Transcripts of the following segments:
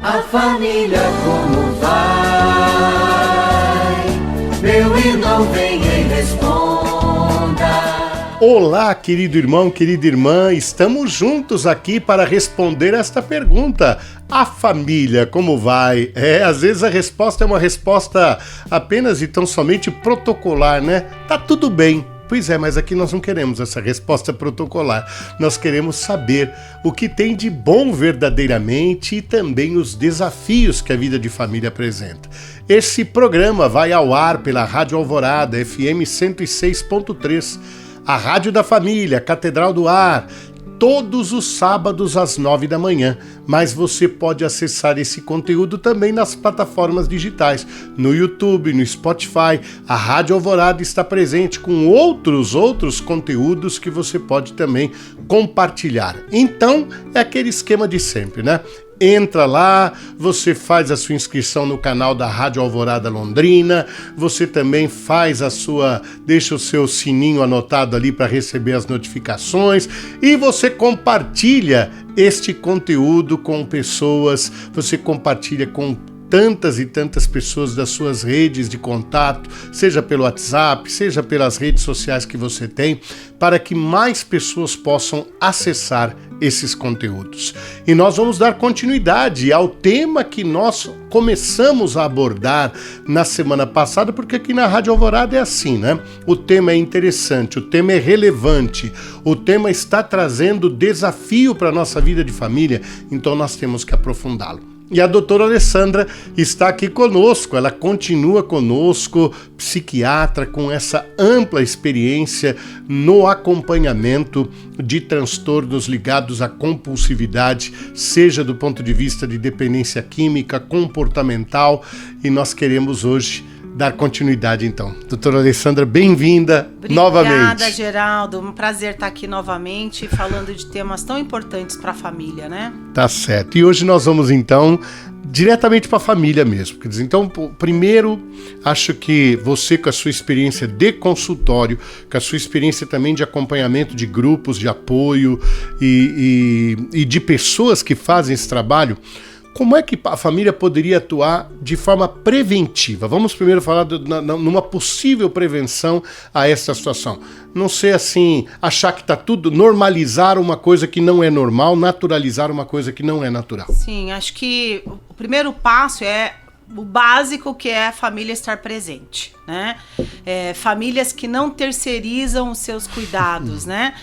A família como vai? Meu irmão, vem e responda. Olá, querido irmão, querida irmã, estamos juntos aqui para responder esta pergunta. A família como vai? Às vezes a resposta é uma resposta apenas e tão somente protocolar, né? Tá tudo bem. Pois é, mas aqui nós não queremos essa resposta protocolar. Nós queremos saber o que tem de bom verdadeiramente e também os desafios que a vida de família apresenta. Esse programa vai ao ar pela Rádio Alvorada, FM 106.3, a Rádio da Família, Catedral do Ar, todos os sábados às 9 da manhã, mas você pode acessar esse conteúdo também nas plataformas digitais, no YouTube, no Spotify. A Rádio Alvorada está presente com outros conteúdos que você pode também compartilhar. Então, é aquele esquema de sempre, né? Entra lá, você faz a sua inscrição no canal da Rádio Alvorada Londrina, você também deixa o seu sininho anotado ali para receber as notificações e você compartilha este conteúdo com pessoas, você compartilha com tantas e tantas pessoas das suas redes de contato, seja pelo WhatsApp, seja pelas redes sociais que você tem, para que mais pessoas possam acessar esses conteúdos. E nós vamos dar continuidade ao tema que nós começamos a abordar na semana passada, porque aqui na Rádio Alvorada é assim, né? O tema é interessante, o tema é relevante, o tema está trazendo desafio para a nossa vida de família, então nós temos que aprofundá-lo. E a doutora Alessandra está aqui conosco, ela continua conosco, psiquiatra com essa ampla experiência no acompanhamento de transtornos ligados à compulsividade, seja do ponto de vista de dependência química, comportamental, e nós queremos hoje dar continuidade então. Doutora Alessandra, bem-vinda novamente. Obrigada, Geraldo. Um prazer estar aqui novamente falando de temas tão importantes para a família, né? Tá certo. E hoje nós vamos então diretamente para a família mesmo. Quer dizer, então, primeiro, acho que você com a sua experiência de consultório, com a sua experiência também de acompanhamento de grupos de apoio e de pessoas que fazem esse trabalho, como é que a família poderia atuar de forma preventiva? Vamos primeiro falar numa possível prevenção a essa situação. Não ser assim, achar que está tudo, normalizar uma coisa que não é normal, naturalizar uma coisa que não é natural. Sim, acho que o primeiro passo é o básico, que é a família estar presente, né? Famílias que não terceirizam os seus cuidados, né?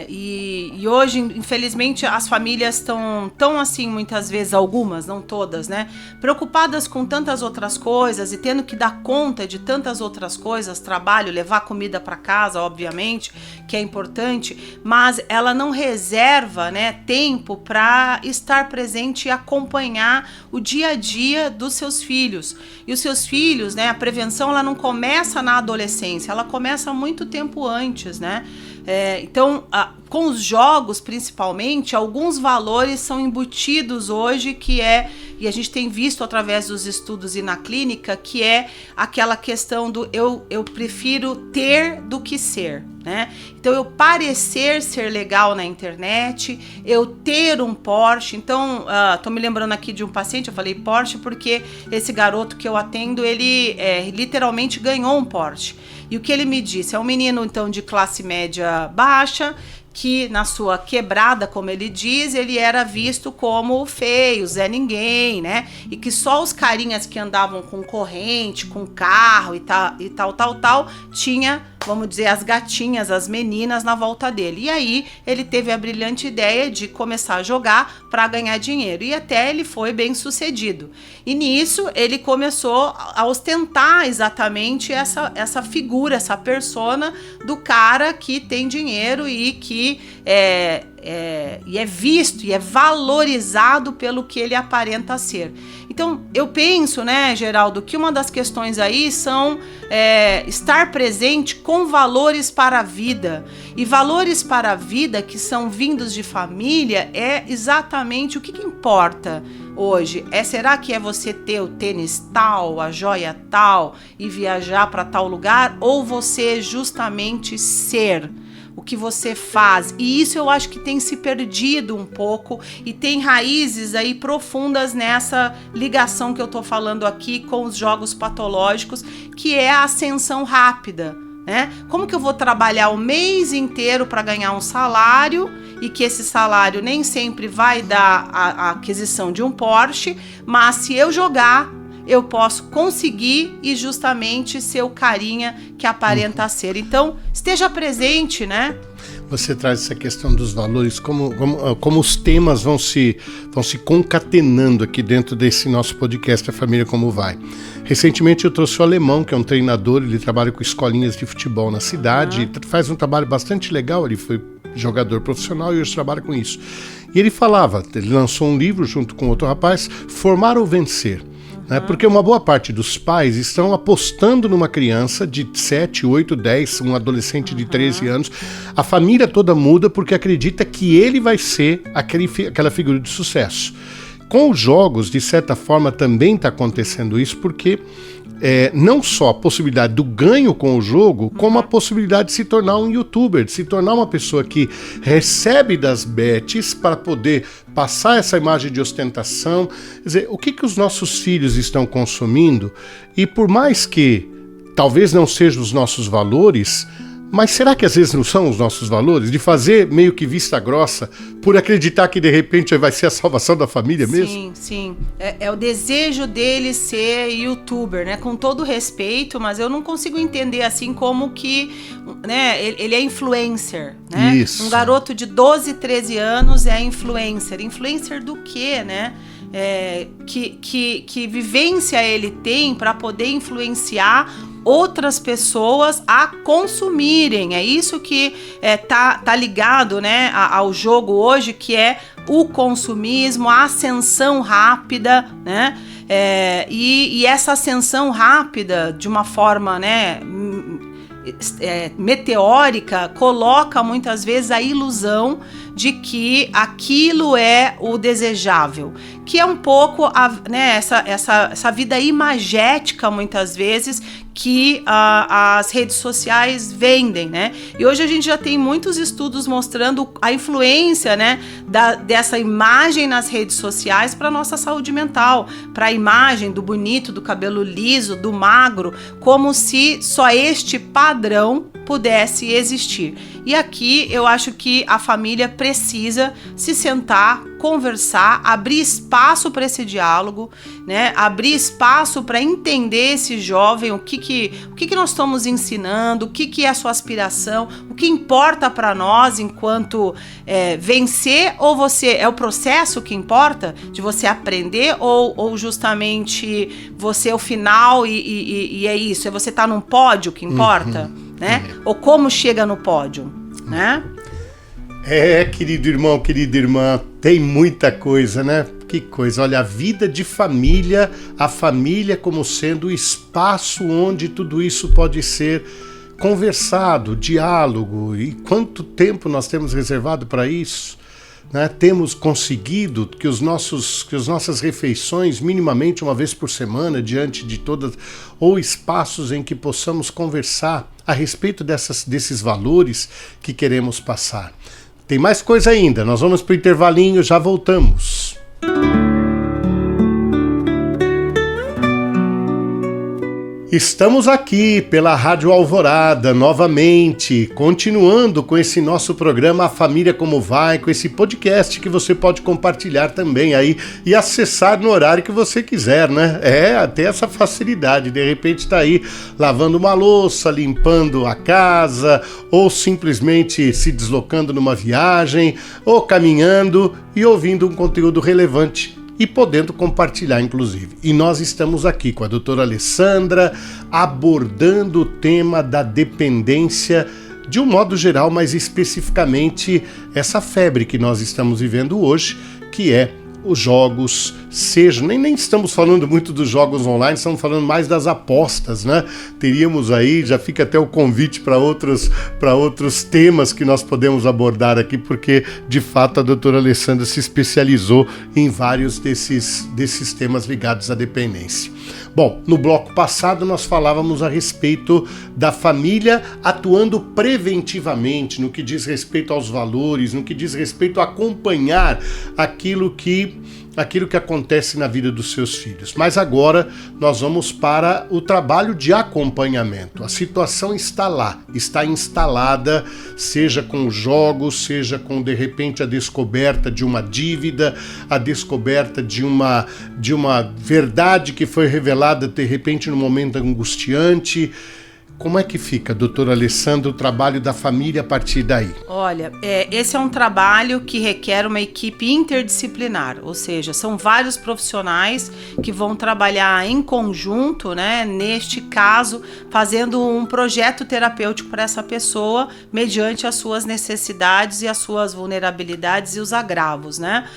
E hoje, infelizmente, as famílias estão tão assim, muitas vezes, algumas, não todas, né? Preocupadas com tantas outras coisas e tendo que dar conta de tantas outras coisas, trabalho, levar comida para casa, obviamente, que é importante, mas ela não reserva, né, tempo para estar presente e acompanhar o dia a dia dos seus filhos. E os seus filhos, né, a prevenção ela não começa na adolescência, ela começa muito tempo antes, né? Então, com os jogos principalmente, alguns valores são embutidos hoje, e a gente tem visto através dos estudos e na clínica, que é aquela questão do eu prefiro ter do que ser, né? Então, eu parecer ser legal na internet, eu ter um Porsche. Então, tô me lembrando aqui de um paciente, eu falei Porsche porque esse garoto que eu atendo, ele literalmente ganhou um Porsche. E o que ele me disse? É um menino, então, de classe média baixa, que na sua quebrada, como ele diz, ele era visto como feio, Zé Ninguém, né? E que só os carinhas que andavam com corrente, com carro e tal, tinha, vamos dizer, as gatinhas, as meninas na volta dele. E aí ele teve a brilhante ideia de começar a jogar para ganhar dinheiro. E até ele foi bem sucedido. E nisso ele começou a ostentar exatamente essa figura, essa persona do cara que tem dinheiro e que é visto e é valorizado pelo que ele aparenta ser. Então, eu penso, né, Geraldo, que uma das questões aí são estar presente com valores para a vida. E valores para a vida que são vindos de família é exatamente o que importa hoje. Será que é você ter o tênis tal, a joia tal e viajar para tal lugar? Ou você justamente ser? o que você faz. E isso eu acho que tem se perdido um pouco e tem raízes aí profundas nessa ligação que eu tô falando aqui com os jogos patológicos, que é a ascensão rápida, né? Como que eu vou trabalhar o mês inteiro para ganhar um salário e que esse salário nem sempre vai dar a aquisição de um Porsche, mas se eu jogar, eu posso conseguir e justamente ser o carinha que aparenta ser. Então, esteja presente, né? Você traz essa questão dos valores, como os temas vão se concatenando aqui dentro desse nosso podcast, A Família Como Vai. Recentemente eu trouxe o Alemão, que é um treinador, ele trabalha com escolinhas de futebol na cidade, faz um trabalho bastante legal, ele foi jogador profissional e hoje trabalha com isso. E ele lançou um livro junto com outro rapaz, Formar ou Vencer. Porque uma boa parte dos pais estão apostando numa criança de 7, 8, 10, um adolescente de 13 anos. A família toda muda porque acredita que ele vai ser aquela figura de sucesso. Com os jogos, de certa forma, também está acontecendo isso, porque não só a possibilidade do ganho com o jogo, como a possibilidade de se tornar um youtuber, de se tornar uma pessoa que recebe das bets para poder passar essa imagem de ostentação. Quer dizer, o que os nossos filhos estão consumindo? E por mais que talvez não sejam os nossos valores, mas será que às vezes não são os nossos valores? De fazer meio que vista grossa por acreditar que de repente vai ser a salvação da família mesmo? Sim, sim. É o desejo dele ser youtuber, né? Com todo respeito, mas eu não consigo entender assim como que, né? Ele é influencer, né? Isso. Um garoto de 12, 13 anos é influencer. Influencer do quê, né? Que vivência ele tem para poder influenciar outras pessoas a consumirem. É isso que tá ligado, né, ao jogo hoje, que é o consumismo, a ascensão rápida, né? E essa ascensão rápida, de uma forma, né, meteórica, coloca muitas vezes a ilusão de que aquilo é o desejável, que é um pouco essa vida imagética, muitas vezes, que as redes sociais vendem, né? E hoje a gente já tem muitos estudos mostrando a influência, né, dessa imagem nas redes sociais para a nossa saúde mental, para a imagem do bonito, do cabelo liso, do magro, como se só este padrão pudesse existir. E aqui eu acho que a família precisa se sentar, conversar, abrir espaço para esse diálogo, né? Abrir espaço para entender esse jovem, o que nós estamos ensinando, o que é a sua aspiração, o que importa para nós enquanto vencer, ou é o processo que importa, de você aprender, ou justamente você é o final e é isso, é você estar num pódio que importa, né? Ou como chega no pódio, né? Querido irmão, querida irmã, tem muita coisa, né? Que coisa, olha, a vida de família, a família como sendo o espaço onde tudo isso pode ser conversado, diálogo, e quanto tempo nós temos reservado para isso, né? Temos conseguido que as nossas refeições, minimamente uma vez por semana, diante de todas, ou espaços em que possamos conversar a respeito desses valores que queremos passar. Tem mais coisa ainda, nós vamos para o intervalinho, já voltamos. Estamos aqui pela Rádio Alvorada, novamente, continuando com esse nosso programa A Família Como Vai, com esse podcast que você pode compartilhar também aí e acessar no horário que você quiser, né? Até essa facilidade, de repente está aí lavando uma louça, limpando a casa, ou simplesmente se deslocando numa viagem, ou caminhando e ouvindo um conteúdo relevante e podendo compartilhar, inclusive. E nós estamos aqui com a doutora Alessandra, abordando o tema da dependência de um modo geral, mas especificamente essa febre que nós estamos vivendo hoje, que é os jogos, seja, nem estamos falando muito dos jogos online, estamos falando mais das apostas, né? Teríamos aí, já fica até o convite para outros temas que nós podemos abordar aqui, porque de fato a doutora Alessandra se especializou em vários desses temas ligados à dependência. Bom, no bloco passado nós falávamos a respeito da família atuando preventivamente no que diz respeito aos valores, no que diz respeito a acompanhar aquilo que acontece na vida dos seus filhos. Mas agora nós vamos para o trabalho de acompanhamento. A situação está lá, está instalada, seja com jogos, seja com, de repente, a descoberta de uma dívida, a descoberta de uma verdade que foi revelada, de repente, num momento angustiante. Como é que fica, doutora Alessandra, o trabalho da família a partir daí? Olha, esse é um trabalho que requer uma equipe interdisciplinar, ou seja, são vários profissionais que vão trabalhar em conjunto, né, neste caso, fazendo um projeto terapêutico para essa pessoa, mediante as suas necessidades e as suas vulnerabilidades e os agravos, né?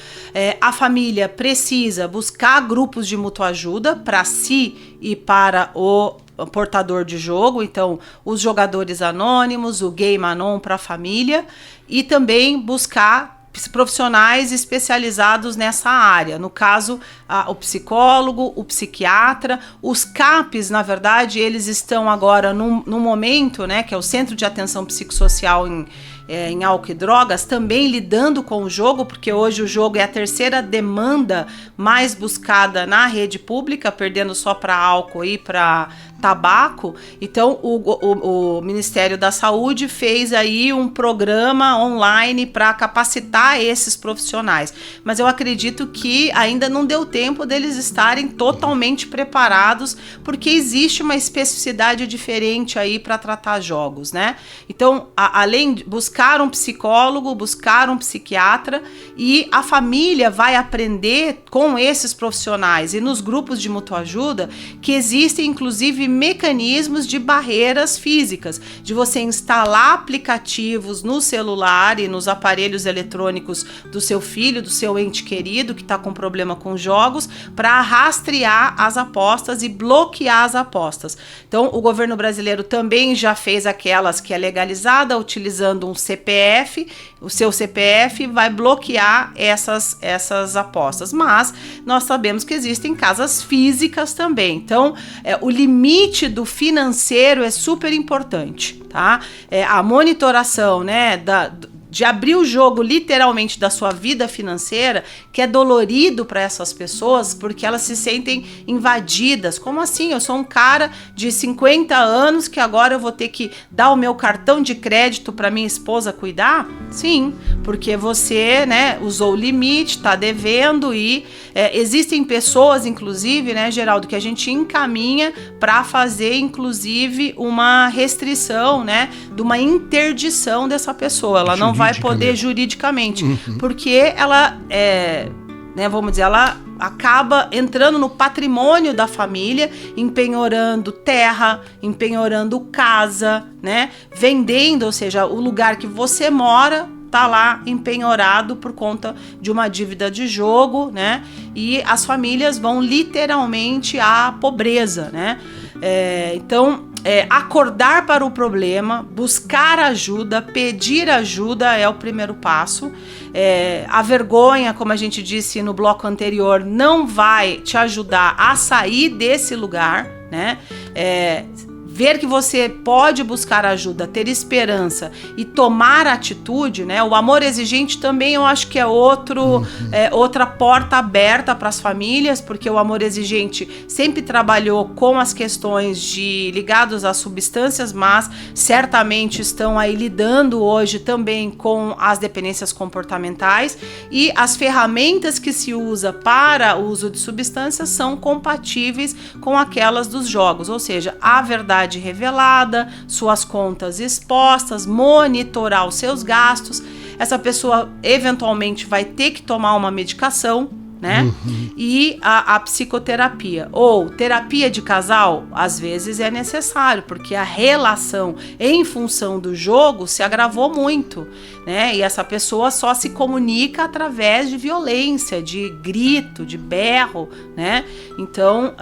A família precisa buscar grupos de mútua ajuda para si e para o portador de jogo, então os jogadores anônimos, o Game Anon para a família, e também buscar profissionais especializados nessa área, no caso o psicólogo, o psiquiatra, os CAPs, na verdade, eles estão agora no momento, né, que é o Centro de Atenção Psicossocial em álcool e drogas, também lidando com o jogo, porque hoje o jogo é a terceira demanda mais buscada na rede pública, perdendo só para álcool e para tabaco. Então o Ministério da Saúde fez aí um programa online para capacitar esses profissionais, mas eu acredito que ainda não deu tempo deles estarem totalmente preparados, porque existe uma especificidade diferente aí para tratar jogos, né? Então, além de buscar um psicólogo, buscar um psiquiatra, e a família vai aprender com esses profissionais e nos grupos de mútua ajuda que existem inclusive mecanismos de barreiras físicas, de você instalar aplicativos no celular e nos aparelhos eletrônicos do seu filho, do seu ente querido que está com problema com jogos, para rastrear as apostas e bloquear as apostas. Então, o governo brasileiro também já fez aquelas que é legalizada, utilizando um CPF, o seu CPF vai bloquear essas apostas, mas nós sabemos que existem casas físicas também, então o limite do financeiro é super importante, tá? A monitoração, né, de abrir o jogo literalmente da sua vida financeira, que é dolorido para essas pessoas, porque elas se sentem invadidas. Como assim? Eu sou um cara de 50 anos que agora eu vou ter que dar o meu cartão de crédito para minha esposa cuidar? Sim, porque você, né, usou o limite, está devendo, e existem pessoas, inclusive, né, Geraldo, que a gente encaminha para fazer, inclusive, uma restrição, né, de uma interdição dessa pessoa. Ela não vai poder juridicamente, porque ela né, vamos dizer, ela acaba entrando no patrimônio da família, empenhorando terra, empenhorando casa, né, vendendo, ou seja, o lugar que você mora tá lá empenhorado por conta de uma dívida de jogo, né, e as famílias vão literalmente à pobreza, né. Então, acordar para o problema, buscar ajuda, pedir ajuda é o primeiro passo. A vergonha, como a gente disse no bloco anterior, não vai te ajudar a sair desse lugar, né? Ver que você pode buscar ajuda, ter esperança e tomar atitude, né? O amor exigente também eu acho que é outra porta aberta para as famílias, porque o amor exigente sempre trabalhou com as questões ligadas às substâncias, mas certamente estão aí lidando hoje também com as dependências comportamentais, e as ferramentas que se usa para o uso de substâncias são compatíveis com aquelas dos jogos, ou seja, a verdade revelada, suas contas expostas, monitorar os seus gastos. Essa pessoa eventualmente vai ter que tomar uma medicação, né? E a psicoterapia. Ou terapia de casal, às vezes é necessário, porque a relação em função do jogo se agravou muito, né? E essa pessoa só se comunica através de violência, de grito, de berro, né? Então,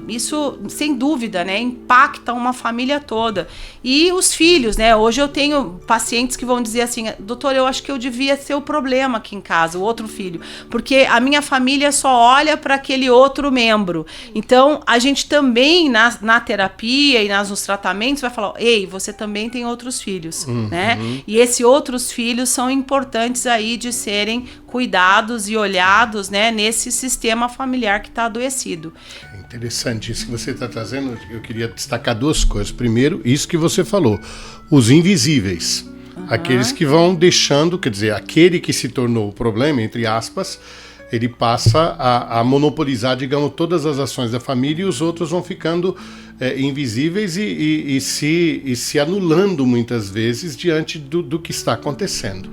isso, sem dúvida, né, impacta uma família toda. E os filhos, né? Hoje eu tenho pacientes que vão dizer assim, doutor, eu acho que eu devia ser o problema aqui em casa, o outro filho, porque a minha família só olha para aquele outro membro. Então, a gente também, na terapia e nos tratamentos, vai falar, ei, você também tem outros filhos, né? E esses outros filhos são importantes aí de serem cuidados e olhados, né, nesse sistema familiar que está adoecido. É interessante isso que você está trazendo. Eu queria destacar duas coisas. Primeiro, isso que você falou, os invisíveis. Aqueles que vão deixando, quer dizer, aquele que se tornou o problema, entre aspas, ele passa a monopolizar, digamos, todas as ações da família e os outros vão ficando invisíveis e se anulando muitas vezes diante do que está acontecendo.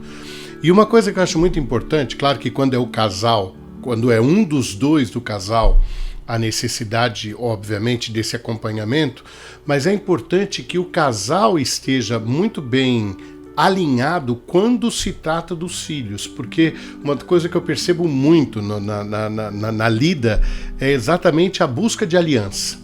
E uma coisa que eu acho muito importante, claro que quando é o casal, quando é um dos dois do casal, a necessidade, obviamente, desse acompanhamento, mas é importante que o casal esteja muito bem alinhado quando se trata dos filhos, porque uma coisa que eu percebo muito na lida é exatamente a busca de aliança.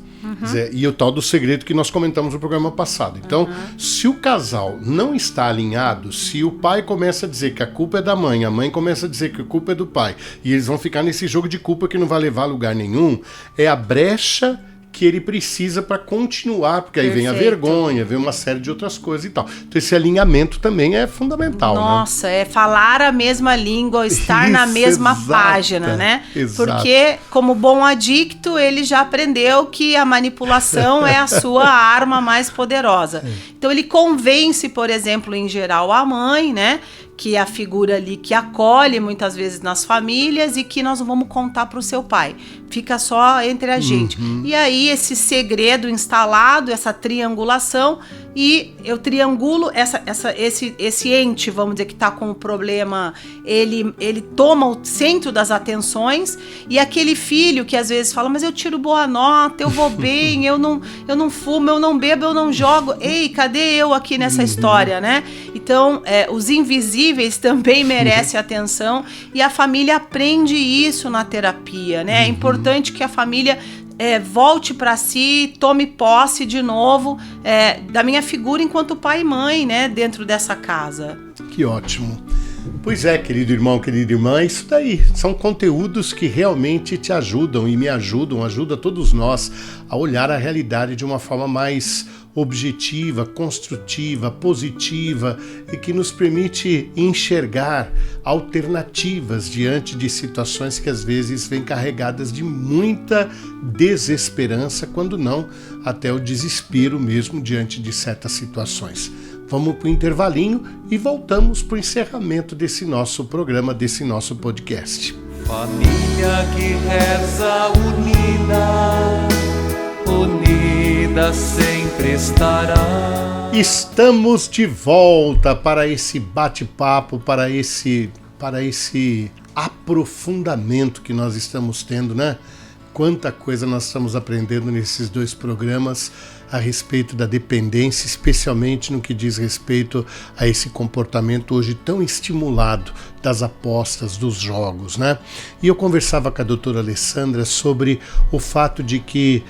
E o tal do segredo que nós comentamos no programa passado. Então, se o casal não está alinhado, se o pai começa a dizer que a culpa é da mãe, a mãe começa a dizer que a culpa é do pai, e eles vão ficar nesse jogo de culpa que não vai levar a lugar nenhum, é a brecha que ele precisa para continuar, porque aí vem a vergonha, vem uma série de outras coisas e tal. Então esse alinhamento também é fundamental, Nossa, né? É falar a mesma língua, estar na mesma página, né? Exato. Porque, como bom adicto, ele já aprendeu que a manipulação é a sua arma mais poderosa. Então ele convence, por exemplo, em geral, a mãe, né? Que é a figura ali que acolhe muitas vezes nas famílias e que nós não vamos contar para o seu pai. Fica só entre a gente. E aí esse segredo instalado, essa triangulação, e eu triangulo esse ente, vamos dizer, que está com o problema, ele toma o centro das atenções, e aquele filho que às vezes fala, mas eu tiro boa nota, eu vou bem, eu não fumo, eu não bebo, eu não jogo. Ei, cadê eu aqui nessa história, né? Então, os invisíveis também merecem atenção, e a família aprende isso na terapia, né? É importante que a família volte para si, tome posse de novo da minha figura enquanto pai e mãe, né, dentro dessa casa. Que ótimo. Pois é, querido irmão, querida irmã, isso daí são conteúdos que realmente te ajudam e me ajudam, ajuda todos nós a olhar a realidade de uma forma mais objetiva, construtiva, positiva e que nos permite enxergar alternativas diante de situações que às vezes vêm carregadas de muita desesperança, quando não até o desespero mesmo diante de certas situações. Vamos para o intervalinho e voltamos para o encerramento desse nosso programa, desse nosso podcast. Família que reza unida sempre estará. Estamos de volta para esse bate-papo, para esse aprofundamento que nós estamos tendo, né? Quanta coisa nós estamos aprendendo nesses dois programas a respeito da dependência, especialmente no que diz respeito a esse comportamento hoje tão estimulado das apostas, dos jogos, né? E eu conversava com a doutora Alessandra sobre o fato de que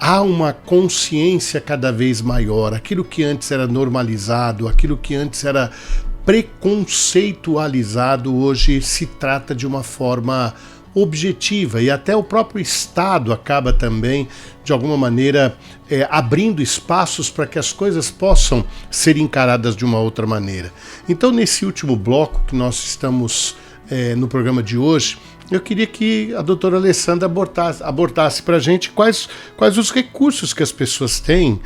há uma consciência cada vez maior, aquilo que antes era normalizado, aquilo que antes era preconceitualizado, hoje se trata de uma forma objetiva, e até o próprio Estado acaba também, de alguma maneira, abrindo espaços para que as coisas possam ser encaradas de uma outra maneira. Então, nesse último bloco que nós estamos no programa de hoje, eu queria que a doutora Alessandra abordasse para a gente quais os recursos que as pessoas têm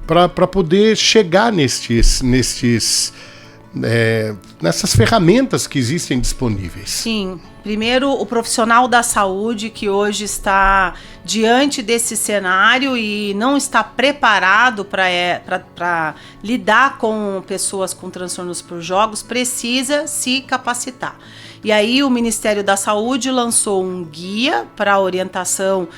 para poder chegar nessas ferramentas que existem disponíveis. Sim. Primeiro, o profissional da saúde que hoje está diante desse cenário e não está preparado para lidar com pessoas com transtornos por jogos, precisa se capacitar. E aí o Ministério da Saúde lançou um guia para orientação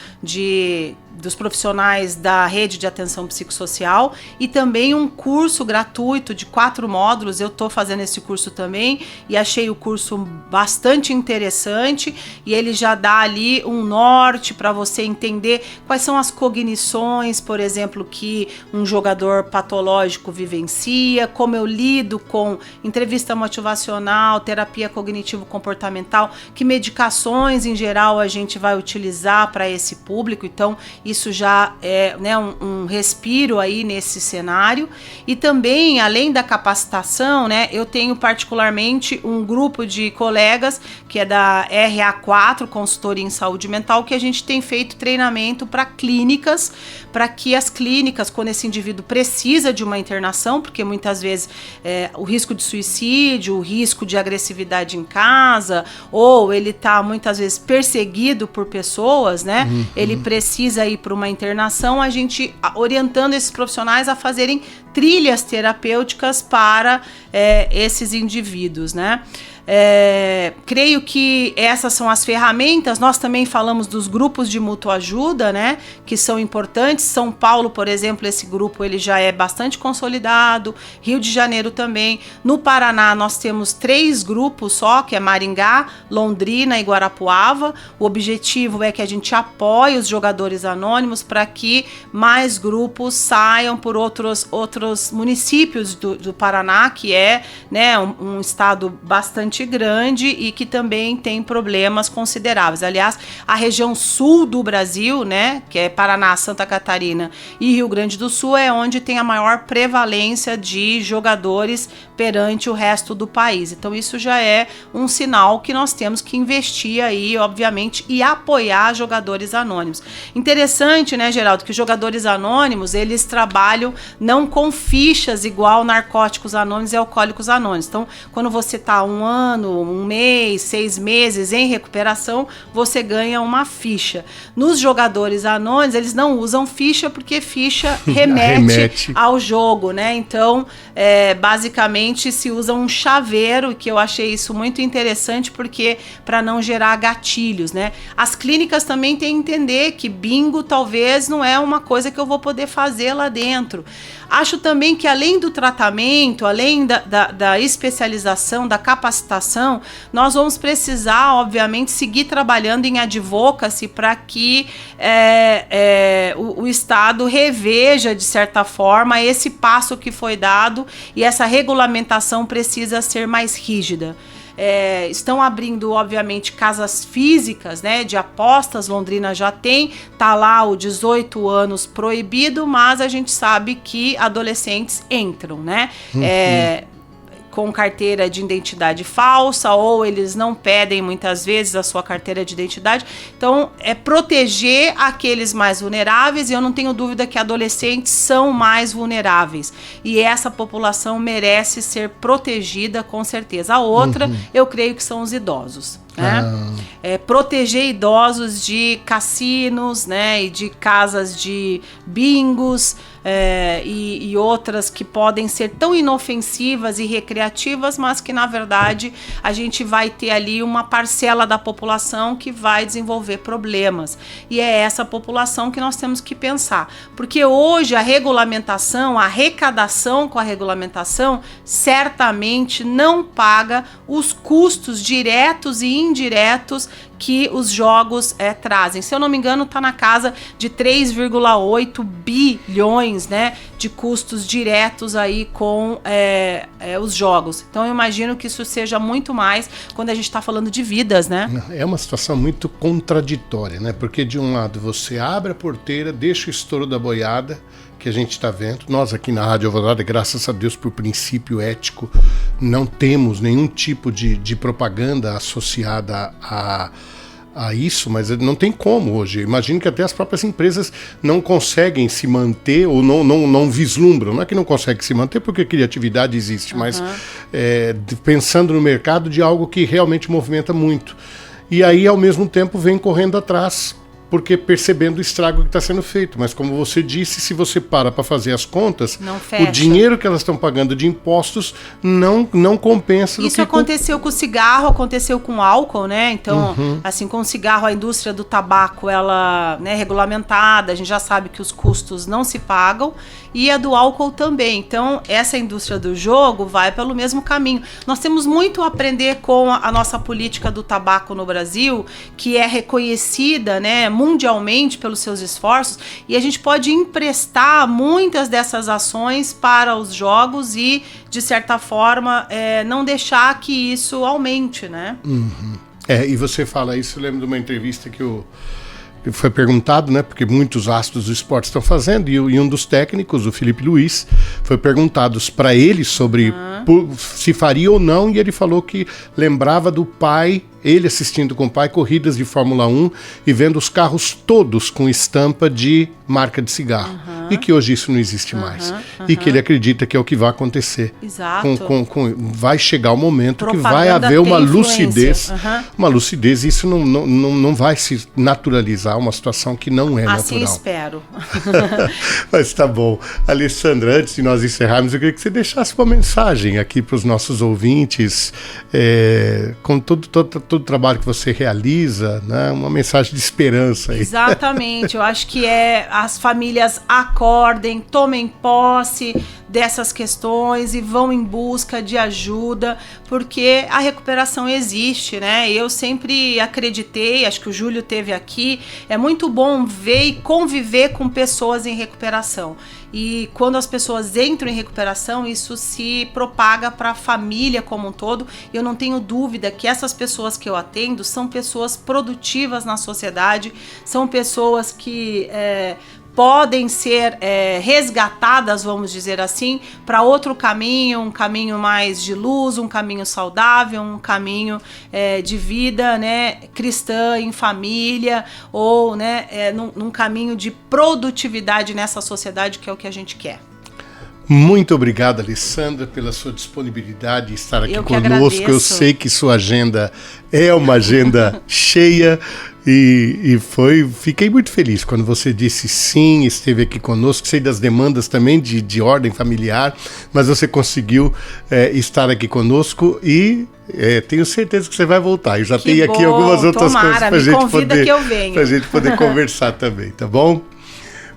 dos profissionais da rede de atenção psicossocial e também um curso gratuito de 4 módulos. Eu estou fazendo esse curso também e achei o curso bastante interessante, e ele já dá ali um norte para você entender quais são as cognições, por exemplo, que um jogador patológico vivencia, como eu lido com entrevista motivacional, terapia cognitivo-comportamental, que medicações em geral a gente vai utilizar para esse público. Então isso já é, né, um respiro aí nesse cenário. E também, além da capacitação, né, eu tenho particularmente um grupo de colegas que é da RA4, Consultoria em Saúde Mental, que a gente tem feito treinamento para clínicas, para que as clínicas, quando esse indivíduo precisa de uma internação, porque muitas vezes o risco de suicídio, o risco de agressividade em casa, ou ele está muitas vezes perseguido por pessoas, né? Ele precisa ir para uma internação, a gente orientando esses profissionais a fazerem trilhas terapêuticas para esses indivíduos, né? Creio que essas são as ferramentas. Nós também falamos dos grupos de mútua ajuda, né, que são importantes. São Paulo, por exemplo, esse grupo ele já é bastante consolidado, Rio de Janeiro também. No Paraná nós temos 3 grupos só, que é Maringá, Londrina e Guarapuava. O objetivo é que a gente apoie os jogadores anônimos para que mais grupos saiam por outros municípios do Paraná, que é, né, um estado bastante grande e que também tem problemas consideráveis. Aliás, a região sul do Brasil, né, que é Paraná, Santa Catarina e Rio Grande do Sul, é onde tem a maior prevalência de jogadores perante o resto do país. Então isso já é um sinal que nós temos que investir aí, obviamente, e apoiar jogadores anônimos. Interessante, né, Geraldo, que os jogadores anônimos, eles trabalham não com fichas igual Narcóticos Anônimos e Alcoólicos Anônimos. Então, quando você está 1 ano, 1 mês, 6 meses em recuperação, você ganha uma ficha. Nos jogadores anônimos, eles não usam ficha, porque ficha remete ao jogo, né? Então, basicamente, se usa um chaveiro, que eu achei isso muito interessante, porque para não gerar gatilhos, né? As clínicas também têm que entender que bingo talvez não é uma coisa que eu vou poder fazer lá dentro. Acho também que, além do tratamento, além da especialização, da capacitação, nós vamos precisar, obviamente, seguir trabalhando em advocacy para que o Estado reveja, de certa forma, esse passo que foi dado, e essa regulamentação precisa ser mais rígida. Estão abrindo, obviamente, casas físicas, né, de apostas. Londrina já tem, tá lá o 18 anos proibido, mas a gente sabe que adolescentes entram, né? Com carteira de identidade falsa, ou eles não pedem muitas vezes a sua carteira de identidade. Então, é proteger aqueles mais vulneráveis, e eu não tenho dúvida que adolescentes são mais vulneráveis. E essa população merece ser protegida, com certeza. A outra, eu creio que são os idosos. Né? Proteger idosos de cassinos, né, e de casas de bingos, e outras que podem ser tão inofensivas e recreativas, mas que na verdade a gente vai ter ali uma parcela da população que vai desenvolver problemas, e é essa população que nós temos que pensar, porque hoje a regulamentação, a arrecadação com a regulamentação certamente não paga os custos diretos e indiretos que os jogos trazem. Se eu não me engano, está na casa de 3,8 bilhões, né, de custos diretos aí com os jogos. Então eu imagino que isso seja muito mais quando a gente está falando de vidas, né? É uma situação muito contraditória, né? Porque de um lado você abre a porteira, deixa o estouro da boiada, que a gente está vendo. Nós aqui na Rádio Alvorada, graças a Deus, por princípio ético, não temos nenhum tipo de propaganda associada a isso, mas não tem como hoje. Imagino que até as próprias empresas não conseguem se manter, ou não vislumbram. Não é que não conseguem se manter, porque a criatividade existe, mas pensando no mercado de algo que realmente movimenta muito. E aí, ao mesmo tempo, vem correndo atrás porque percebendo o estrago que está sendo feito. Mas como você disse, se você para fazer as contas, Não fecha. o dinheiro que elas estão pagando de impostos não compensa. Isso aconteceu com o cigarro, aconteceu com o álcool, né? Então, assim, com o cigarro, a indústria do tabaco, ela é regulamentada, a gente já sabe que os custos não se pagam, e a do álcool também. Então, essa indústria do jogo vai pelo mesmo caminho. Nós temos muito a aprender com a nossa política do tabaco no Brasil, que é reconhecida, né, mundialmente pelos seus esforços, e a gente pode emprestar muitas dessas ações para os jogos e, de certa forma, não deixar que isso aumente, né? E você fala isso, eu lembro de uma entrevista que foi perguntado, né, porque muitos astros do esporte estão fazendo, e um dos técnicos, o Felipe Luiz, foi perguntado para ele sobre se faria ou não, e ele falou que lembrava do pai, ele assistindo com o pai corridas de Fórmula 1 e vendo os carros todos com estampa de marca de cigarro. E que hoje isso não existe mais. E que ele acredita que é o que vai acontecer. Exato. Vai chegar o momento que vai Propaganda haver uma tem influência. lucidez. Uma lucidez, isso não vai se naturalizar, uma situação que não é Assim natural. espero. Mas tá bom. Alessandra, antes de nós encerrarmos, eu queria que você deixasse uma mensagem aqui para os nossos ouvintes, com todo o trabalho que você realiza, né? Uma mensagem de esperança aí. Exatamente, eu acho que as famílias acordem, tomem posse dessas questões e vão em busca de ajuda, porque a recuperação existe, né? Eu sempre acreditei, acho que o Júlio teve aqui, é muito bom ver e conviver com pessoas em recuperação. E quando as pessoas entram em recuperação, isso se propaga para a família como um todo. E eu não tenho dúvida que essas pessoas que eu atendo são pessoas produtivas na sociedade, são pessoas que podem ser resgatadas, vamos dizer assim, para outro caminho, um caminho mais de luz, um caminho saudável, um caminho de vida, né, cristã, em família, ou, né, num caminho de produtividade nessa sociedade, que é o que a gente quer. Muito obrigado, Alessandra, pela sua disponibilidade de estar aqui conosco. Agradeço. Eu sei que sua agenda é uma agenda cheia e fiquei muito feliz quando você disse sim, esteve aqui conosco. Sei das demandas também de ordem familiar, mas você conseguiu estar aqui conosco e tenho certeza que você vai voltar. Eu já tenho aqui algumas outras coisas para a gente poder conversar também, tá bom?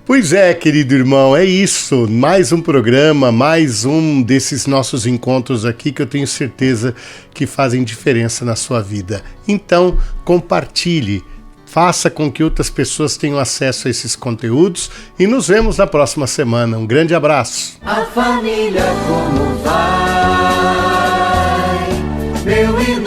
Pois é, querido irmão, é isso. Mais um programa, mais um desses nossos encontros aqui que eu tenho certeza que fazem diferença na sua vida. Então, compartilhe, faça com que outras pessoas tenham acesso a esses conteúdos e nos vemos na próxima semana. Um grande abraço. A família como vai, meu irmão.